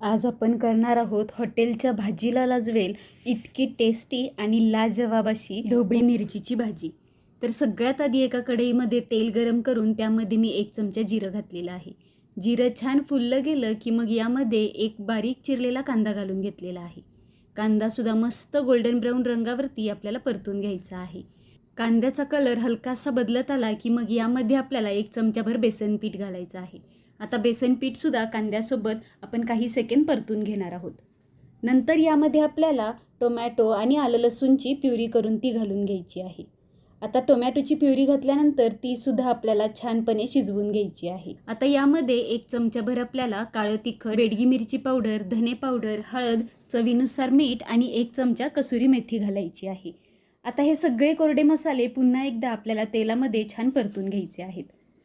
आज आपण करणार आहोत हॉटेलच्या भाजीला लाजवेल इतकी टेस्टी आणि लाजवाब अशी ढोबळी मिरचीची भाजी। तर सगळ्यात आधी एका कढईमध्ये तेल गरम करून त्यामध्ये मी 1 चमचा जिरं घातलेलं आहे। जिरं छान फुललं गेलं की मग यामध्ये एक बारीक चिरलेला कांदा घालून घेतलेला आहे। कांदा सुद्धा मस्त गोल्डन ब्राऊन रंगावरती आपल्याला परतून घ्यायचा आहे। कांद्याचा कलर हलकासा बदलत आला की मग यामध्ये आपल्याला 1 चमचाभर बेसन पीठ घालायचं आहे। आता बेसन पीठ सुद्धा कांद्यासोबत आपण काही सेकंद परतून घेणार आहोत। नंतर यामध्ये आपल्याला टोमॅटो आणि आलं लसूणची प्युरी करून ती घालून घ्यायची आहे। आता टोमॅटोची प्युरी घातल्यानंतर ती सुद्धा आपल्याला छानपणे शिजवून घ्यायची आहे। आता यामध्ये 1 चमचाभर आपल्याला काळं तिखट, बेडगी मिरची पावडर, धने पावडर, हळद, चवीनुसार मीठ आणि 1 चमचा कसुरी मेथी घालायची आहे। आता हे सगळे कोरडे मसाले पुन्हा एकदा आपल्याला तेलामध्ये छान परतून घ्यायचे आहेत।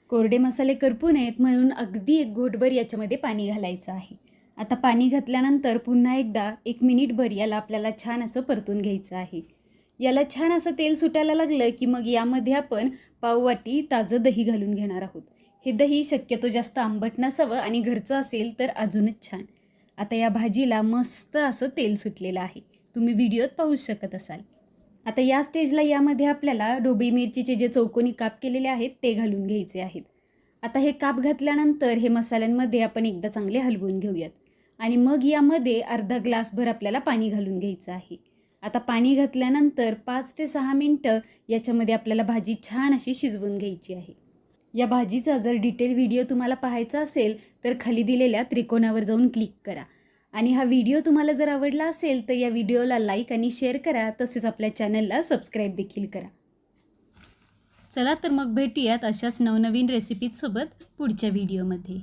कोरडे मसाले करपू नयेत म्हणून अगदी 1 घोटभर याच्यामध्ये पाणी घालायचं आहे। आता पाणी घातल्यानंतर पुन्हा एकदा 1 मिनिटभर याला आपल्याला छान असं परतून घ्यायचं आहे। याला छान असं तेल सुटायला लागलं की मग यामध्ये आपण पाववाटी ताजं दही घालून घेणार आहोत। हे दही शक्यतो जास्त आंबट नसावं आणि घरचं असेल तर अजूनच छान। आता या भाजीला मस्त असं तेल सुटलेलं आहे, तुम्ही व्हिडिओत पाहू शकत असाल। आता या स्टेजला यामध्ये आपल्याला ढोबळी मिरचीचे जे चौकोनी काप केलेले आहेत ते घालून घ्यायचे आहेत। आता हे काप घातल्यानंतर हे मसाल्यांमध्ये आपण एकदा चांगले हलवून घेऊयात आणि मग यामध्ये अर्धा ग्लासभर आपल्याला पाणी घालून घ्यायचं आहे। आता पाणी घातल्यानंतर 5 ते 6 मिनिटं याच्यामध्ये आपल्याला भाजी छान अशी शिजवून घ्यायची आहे। या भाजीचा जर डिटेल व्हिडिओ तुम्हाला पाहायचा असेल तर खाली दिलेल्या त्रिकोणावर जाऊन क्लिक करा आणि हा व्हिडिओ तुम्हाला जर आवडला असेल तर या व्हिडिओला लाईक आणि शेअर करा, तसेच आपल्या चॅनलला सबस्क्राईब देखील करा। चला तर मग भेटूयात अशाच नवनवीन रेसिपीजसोबत पुढच्या व्हिडिओमध्ये।